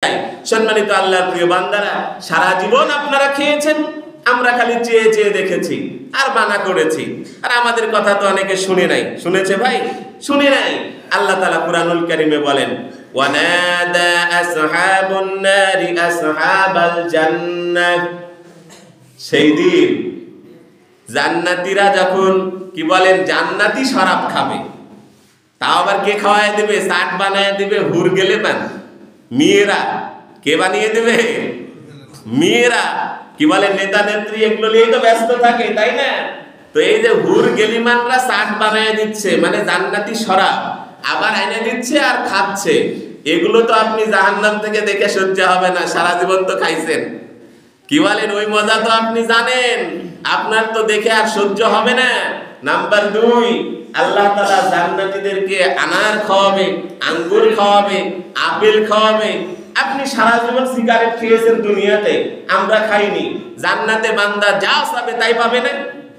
চাই। সম্মানিত আল্লাহর প্রিয় বান্দারা, সারা জীবন আপনারা খেয়েছেন, আমরা খালি চেয়ে চেয়ে দেখেছি আর মানা করেছি, আর আমাদের কথা তো অনেকে শুনে নাই। শুনেছে ভাই? শুনে নাই। আল্লাহ তাআলা কুরআনুল কারীমে বলেন, ওয়ানাদা আসহাবুন নারি আসহাবাল জান্নাহ। সেই দিন জান্নাতীরা যখন কি বলেন জান্নাতি শরাব খাবে, তাও আবার কে খাওয়ায় দিবে? চাট বানায় দিবে, হুর গেলে বান মেয়েরা। কে বানিয়ে দেবে? মেয়েরা। কি বলেন নেতা নেত্রী এগুলো নিয়ে তো ব্যস্ত থাকে, তাই না? তো এই যে হুর গেলিমানরা চাট বানায় দিচ্ছে, মানে জান্নাতি শরাব আবার এনে দিচ্ছে আর খাচ্ছে। এগুলো তো আপনি জাহান্নাম থেকে দেখে সহ্য হবে না, সারা জীবন তো খাইছেন। কি বলেন ওই মজা তো আপনি জানেন, আপনার তো দেখে আর সহ্য হবে না। নাম্বার 2, আল্লাহ তাআলা জান্নাতীদেরকে আনার খাওয়াবে, আঙ্গুর খাওয়াবে, আপেল খাওয়াবে। আপনি সারা জীবন সিগারেট খেয়েছেন দুনিয়াতে, আমরা খাইনি। জান্নাতে বান্দা যা চাবে তাই পাবে না।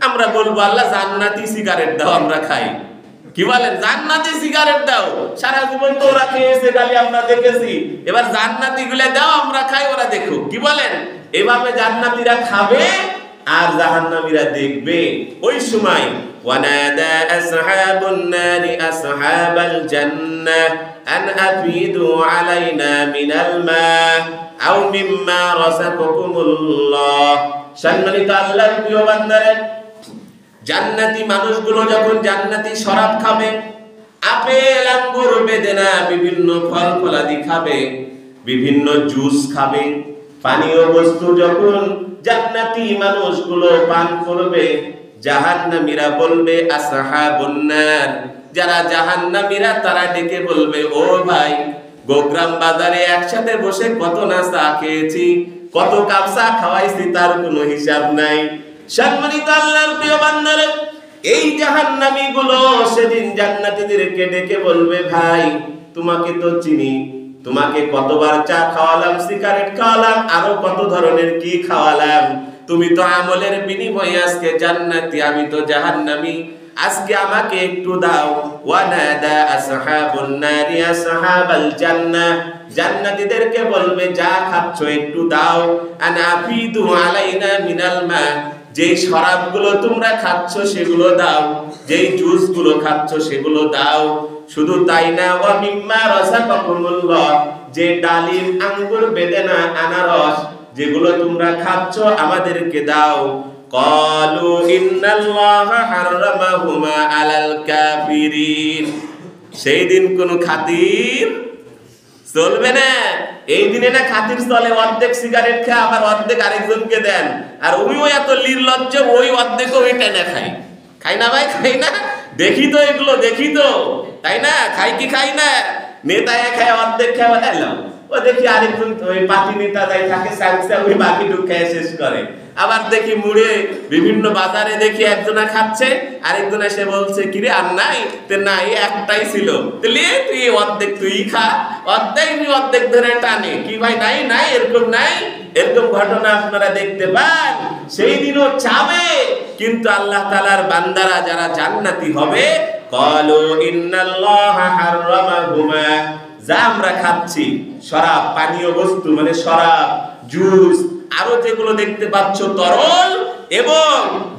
আমরা বলবো আল্লাহ জান্নাতি সিগারেট দাও, আমরা খাই। কি বলেন? জান্নাতি সিগারেট দাও। সারা জীবন তো ওরা খেয়েছে, খালি আমরা দেখেছি, এবার জান্নাতি গুলা দাও, আমরা খাই, ওরা দেখো। কি বলেন? এভাবে জান্নাতীরা খাবে আর জাহান্নামীরা দেখবে। ওই সময় ওয়ানাদা আসহাবুন নারি আসহাবাল জান্নাহ আন আফিদু আলাইনা মিনাল মা আও মিম্মা রাযাকাকুমুল্লাহ। সম্মানিত আল্লাহর প্রিয় বান্দারা, জান্নাতি মানুষগুলো যখন জান্নাতি শরাব খাবে, আপেল আঙ্গুর বেদেনা বিভিন্ন ফল ফলাদি খাবে, বিভিন্ন জুস খাবে, পানীয় বস্তু যখন জান্নাতি মানুষগুলো পান করবে, জাহান্নামীরা বলবে আসহাবুন নার। যারা জাহান্নামীরা তারা ডেকে বলবে, ও ভাই, গোগ্রাম বাজারে একসাথে বসে কত না চা খেয়েছি, কত কাপ চা খাওয়াইছি, তার কোনো হিসাব নাই। সম্মানিত আল্লাহর প্রিয় বান্দারা, এই জাহান্নামী গুলো সেদিন জান্নাতীদেরকে ডেকে বলবে, ভাই তোমাকে তো চিনি, তোমাকে কতবার চা খাওয়ালাম, সিগারেট খাওয়ালাম, আরো কত ধরনের কি খাওয়ালাম। তুমি তো আমলের বিনিময়ে আজকে জান্নাতি, আমি তো জাহান্নামী, আজকে আমাকে একটু দাও। ওয়ানাদা আসহাবুন নারি আসহাবাল জান্নাহ। জান্নাতীদেরকে বলবে, যা খাচ্ছ একটু দাও। আনা আফিদু আলাইনা মিনাল মা। যেই শরাবগুলো তোমরা খাচ্ছ সেগুলো দাও, যেই জুসগুলো খাচ্ছ সেগুলো দাও। শুধু তাই না, ওয়া মিম্মা রাযাকাকুমুল্লাহ। যে ডালিম, আঙ্গুর, বেদেনা, আনারস যেগুলো তোমরা খাচ্ছ আমাদেরকে দাও। ক্বালু ইন্নাল্লাহা হাররামাহুমা আলাল কাফিরিন। সেই দিন কোন খাতির চলবে না। এই দিনে না খাতির চলে, অর্ধেক সিগারেট খায় আবার অর্ধেক আরেকজনকে দেন, আর উনিও এত নির্লজ্জ, ওই অর্ধেক ওই টেনে খায়। খাই না ভাই? খাই না? দেখি তো এগুলো, দেখি তো, তাই না? খাই কি খাই না? নেতায় খায়, অর্ধেক খায়, এলাম ও দেখি আরেকজন ওই পার্টি নেতা যাই থাকে, সাংসা ওই বাকি ঢুকায় শেষ করে। আবার দেখি মুড়ে বিভিন্ন বাজারে দেখি একজনা খাচ্ছে, আরেকজন এসে বলছে, কিরে আর নাই? তে নাই, একটাই ছিল। তাহলে তুই অর্ধেক তুই খা, অর্ধেক ধরে টানে। কি ভাই নাই? নাই, এরকম নাই? এরকম ঘটনা আপনারা দেখতে পান। সেই দিনও চাবে, কিন্তু আল্লাহ তাআলার বান্দারা যারা জান্নাতি হবে, ক্বালু ইন্নাল্লাহা হাররামাহুমা। যা আমরা খাচ্ছি শরাব, পানীয় বস্তু মানে শরাব, জুস, আরো যেগুলো দেখতে পাচ্ছ তরল, এবং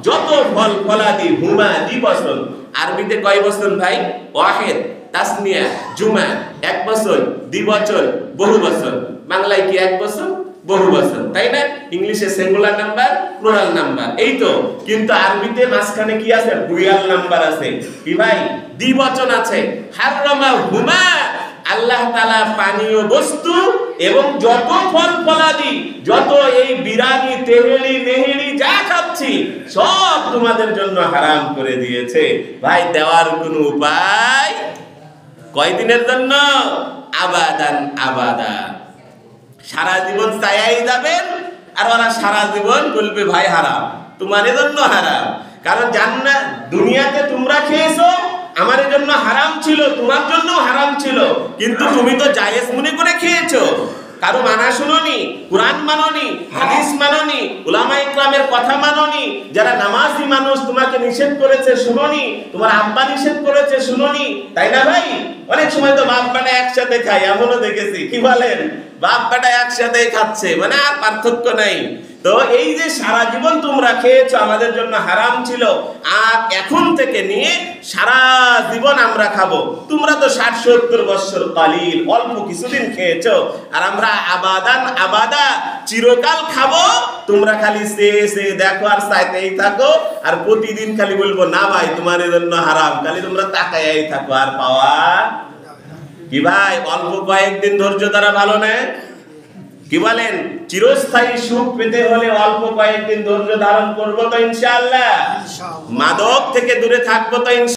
যত ফল ফলাদি, হুমা দ্বিবচন। আরবিতে কয় বচন ভাই? ওয়াহিদ, তাসনিয়া, জুমা, এক বচন, দ্বিবচন, বহু বচন। বাংলায় কি এক বচন, বহু বচন, তাই না? ইংলিশে সিঙ্গুলার নাম্বার, প্লুরাল নাম্বার, এই তো। কিন্তু আরবিতে মাঝখানে কি আছে? ডুয়াল নাম্বার আছে। কি ভাই? দ্বিবচন আছে। হাররামা হুমা, আল্লাহ তাআলা পানীয় বস্তু এবং যত ফল ফলাদি, যত এই বিরানি, তেহেলি, নেহেলি যা খাচ্ছি সব তোমাদের জন্য হারাম করে দিয়েছে। ভাই দেওয়ার কোনো উপায়? কয়দিনের জন্য? আবাদান আবাদা। সারা জীবন চাইয়াই যাবেন, আর ওরা সারা জীবন বলবে ভাই হারাম, তোমার জন্য হারাম। কারণ জান্নাত দুনিয়াতে তোমরা খেয়েছো, আমার জন্য হারাম ছিল, তোমার জন্য হারাম ছিল, কিন্তু তুমি তো জায়েজ মনে করে খেয়েছো। কারো মানা শুনোনি, কুরআন মানোনি, হাদিস মানোনি, উলামা ইকরামের কথা মানোনি। যারা নামাজি মানুষ তোমাকে নিষেধ করেছে শুনোনি, তোমার আব্বা নিষেধ করেছে শুনোনি, তাই না ভাই? অনেক সময় তো বাপ বেটা একসাথে খায়, এমনও দেখেছি। কি বলেন? বাপ বেটা একসাথেই খাচ্ছে, মানে আর পার্থক্য নাই। তো এই যে সারা জীবন তোমরা খেয়েছো, আমাদের জন্য হারাম ছিল, আর এখন থেকে নিয়ে সারা জীবন আমরা খাবো। তোমরা তো 60-70 বছর কালিল, অল্প কিছুদিন খেয়েছো, আর আমরা আবাদা চিরকাল খাবো। তোমরা খালি সে দেখো আর চাইতেই থাকো, আর প্রতিদিন খালি বলবো না ভাই তোমাদের জন্য হারাম, খালি তোমরা তাকায়াই থাকো, আর পাওয়া কি ভাই? অল্প কয়েকদিন ধৈর্য দ্বারা ভালো না? কি বলেন? চিরস্থায়ী সুখ পেতে হলে অল্প কয়েকদিন ধৈর্য ধারণ করবো তো ইনশাআল্লাহ, মাদক থেকে দূরে থাকবো তো ইনশাআল্লাহ।